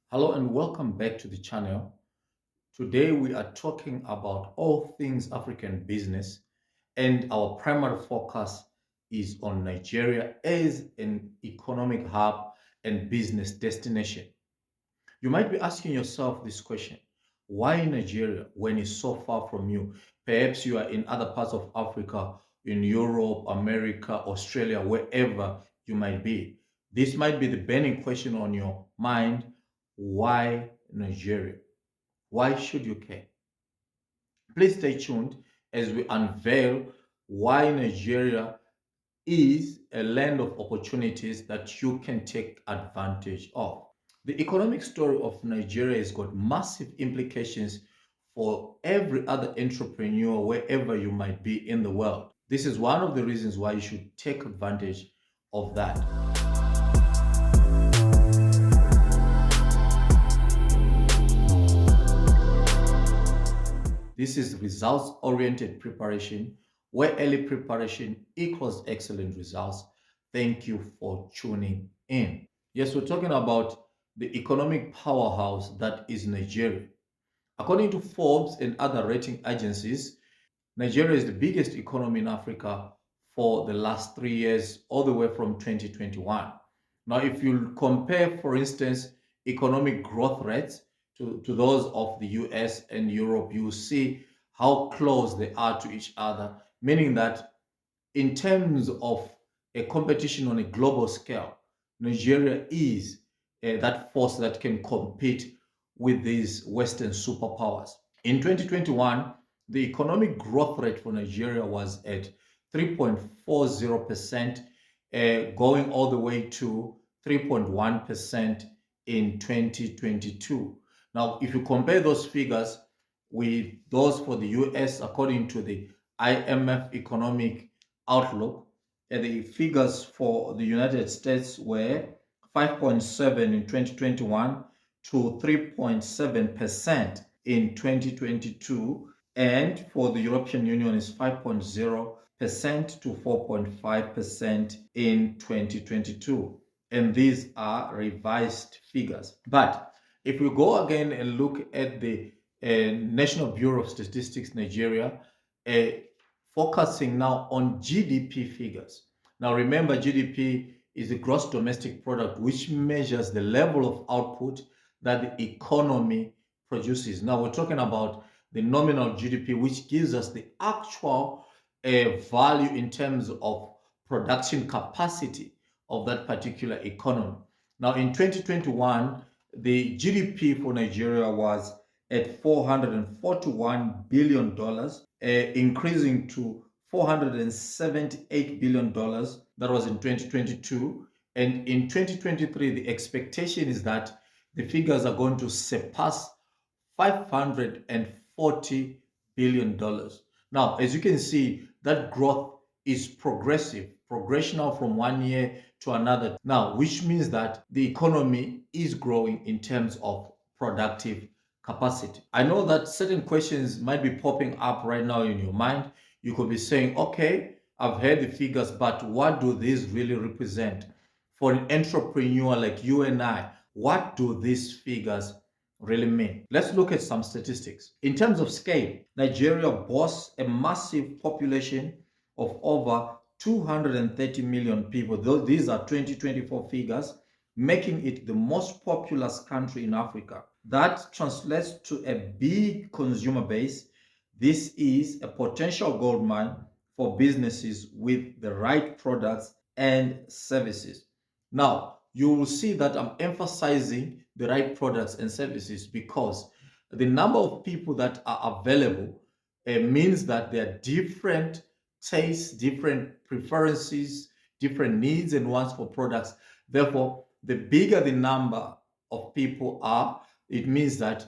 Hello and welcome back to the channel. Today we are talking about all things African business, and our primary focus is on Nigeria as an economic hub and business destination. You might be asking yourself this question: why Nigeria when it's so far from you? Perhaps you are in other parts of Africa, in Europe, America, Australia, wherever you might be. This might be the burning question on your mind: why Nigeria? Why should you care? Please stay tuned as we unveil why Nigeria is a land of opportunities that you can take advantage of. The economic story of Nigeria has got massive implications for every other entrepreneur wherever you might be in the world. This is one of the reasons why you should take advantage of that. This is results-oriented preparation, where early preparation equals excellent results. Thank you for tuning in. Yes, we're talking about the economic powerhouse that is Nigeria. According to Forbes and other rating agencies, Nigeria is the biggest economy in Africa for the last 3 years, all the way from 2021. Now, if you compare, for instance, economic growth rates to those of the US and Europe, you see how close they are to each other, meaning that in terms of a competition on a global scale, Nigeria is that force that can compete with these Western superpowers. In 2021, the economic growth rate for Nigeria was at 3.40%, going all the way to 3.1% in 2022. Now, if you compare those figures with those for the US, according to the IMF economic outlook, the figures for the United States were 5.7 in 2021 to 3.7% in 2022, and for the European Union is 5.0% to 4.5% in 2022. And these are revised figures. But if we go again and look at the National Bureau of Statistics Nigeria, uh, focusing now on GDP figures. Now remember, GDP is the gross domestic product, which measures the level of output that the economy produces. Now we're talking about the nominal GDP, which gives us the actual value in terms of production capacity of that particular economy. Now in 2021, the GDP for Nigeria was at $441 billion, increasing to $478 billion. That was in 2022. And in 2023, the expectation is that the figures are going to surpass $540 billion. Now, as you can see, that growth is progressive, progressional from one year to another. Now, which means that the economy is growing in terms of productive capacity. I know that certain questions might be popping up right now in your mind. You could be saying, okay, I've heard the figures, but what do these really represent? For an entrepreneur like you and I, what do these figures really mean? Let's look at some statistics. In terms of scale, Nigeria boasts a massive population of over 230 million people. Though these are 2024 figures, making it the most populous country in Africa. That translates to a big consumer base. This is a potential goldmine for businesses with the right products and services. Now, you will see that I'm emphasizing the right products and services because the number of people that are available means that there are different tastes, different preferences, different needs and wants for products. Therefore, the bigger the number of people are, it means that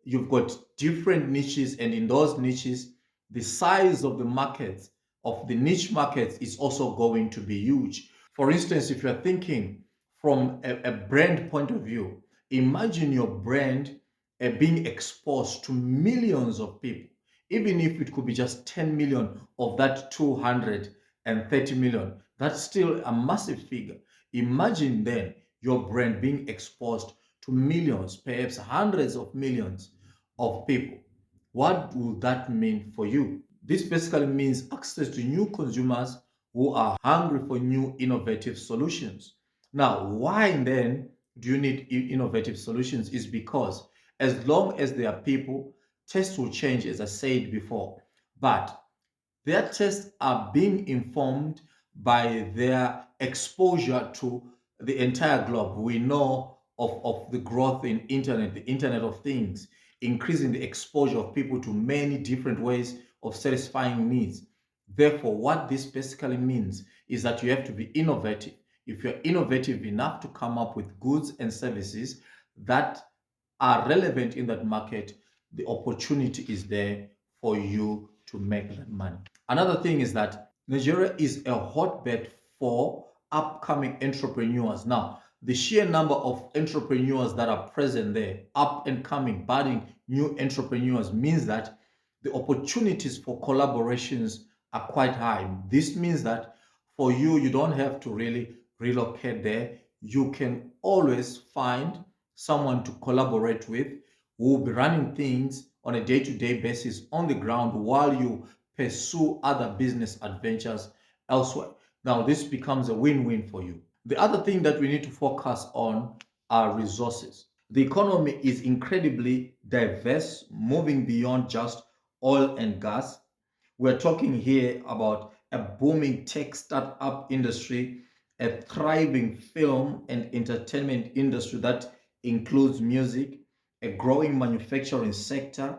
you've got different niches, and in those niches, the size of the market, of the niche market, is also going to be huge. For instance, if you're thinking from a brand point of view, imagine your brand being exposed to millions of people, even if it could be just 10 million of that 230 million. That's still a massive figure. Imagine then your brand being exposed to millions, perhaps hundreds of millions of people. What would that mean for you? This basically means access to new consumers who are hungry for new innovative solutions. Now, why then do you need innovative solutions? Is because as long as there are people, tastes will change, as I said before. But their tastes are being informed by their exposure to the entire globe. We know of the growth in internet, the Internet of Things, increasing the exposure of people to many different ways of satisfying needs. Therefore, what this basically means is that you have to be innovative. If you're innovative enough to come up with goods and services that are relevant in that market, the opportunity is there for you to make that money. Another thing is that Nigeria is a hotbed for upcoming entrepreneurs. Now, the sheer number of entrepreneurs that are present there, up and coming, budding new entrepreneurs, means that the opportunities for collaborations are quite high. This means that for you, you don't have to really relocate there. You can always find someone to collaborate with who will be running things on a day-to-day basis on the ground while you pursue other business adventures elsewhere. Now, this becomes a win-win for you. The other thing that we need to focus on are resources. The economy is incredibly diverse, moving beyond just oil and gas. We're talking here about a booming tech startup industry, a thriving film and entertainment industry that includes music, a growing manufacturing sector,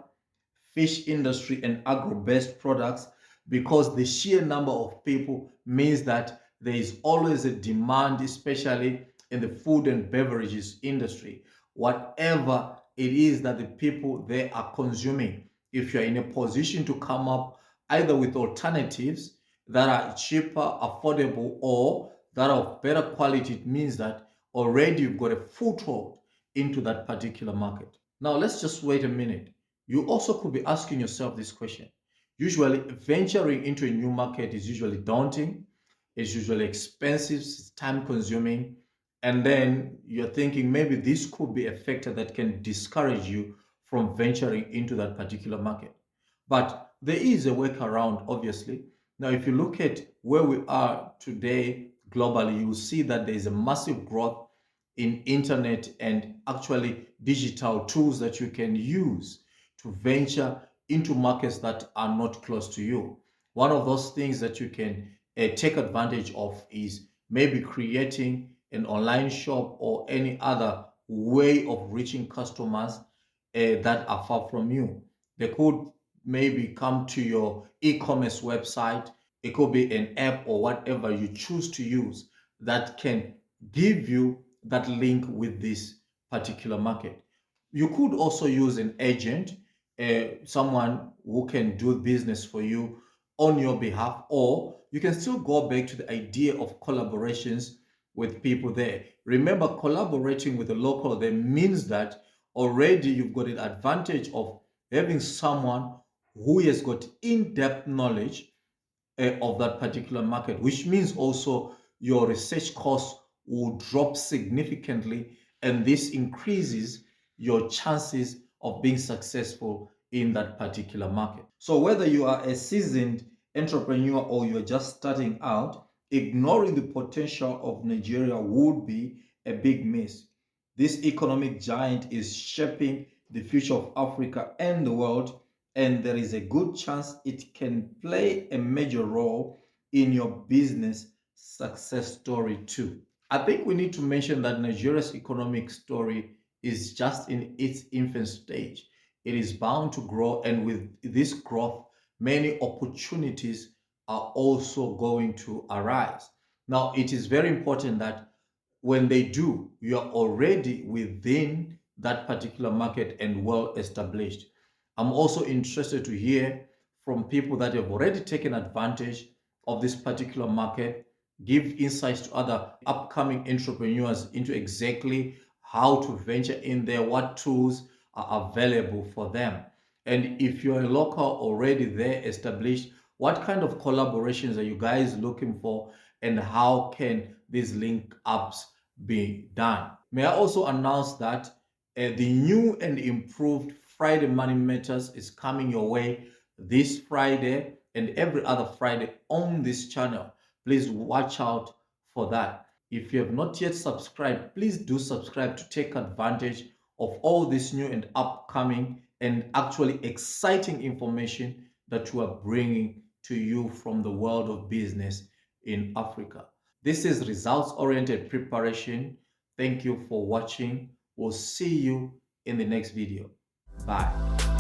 fish industry, and agro-based products, because the sheer number of people means that there is always a demand, especially in the food and beverages industry. Whatever it is that the people they are consuming, if you're in a position to come up either with alternatives that are cheaper, affordable, or that are of better quality, it means that already you've got a foothold into that particular market. Now, let's just wait a minute. You also could be asking yourself this question. Usually, venturing into a new market is usually daunting, it's usually expensive, it's time consuming, and then you're thinking maybe this could be a factor that can discourage you from venturing into that particular market. But there is a workaround, obviously. Now, if you look at where we are today globally, you will see that there is a massive growth in internet and actually digital tools that you can use to venture into markets that are not close to you. One of those things that you can take advantage of is maybe creating an online shop or any other way of reaching customers that are far from you. They could maybe come to your e-commerce website. It could be an app or whatever you choose to use that can give you that link with this particular market. You could also use an agent, someone who can do business for you on your behalf, or you can still go back to the idea of collaborations with people there. Remember, collaborating with a local there means that already you've got an advantage of having someone who has got in-depth knowledge of that particular market, which means also your research costs will drop significantly, and this increases your chances of being successful in that particular market. So, whether you are a seasoned entrepreneur or you're just starting out, ignoring the potential of Nigeria would be a big miss. This economic giant is shaping the future of Africa and the world, and there is a good chance it can play a major role in your business success story too. I think we need to mention that Nigeria's economic story is just in its infant stage. It is bound to grow, and with this growth, many opportunities are also going to arise. Now, it is very important that when they do, you are already within that particular market and well established. I'm also interested to hear from people that have already taken advantage of this particular market, give insights to other upcoming entrepreneurs into exactly how to venture in there, what tools are available for them. And if you're a local already there established, what kind of collaborations are you guys looking for, and how can these link ups be done. May I also announce that the new and improved Friday Money Matters is coming your way this Friday and every other Friday on this channel. Please watch out for that. If you have not yet subscribed, please do subscribe to take advantage of all this new and upcoming and actually exciting information that we are bringing to you from the world of business in Africa. This is results-oriented preparation. Thank you for watching. We'll see you in the next video. Bye.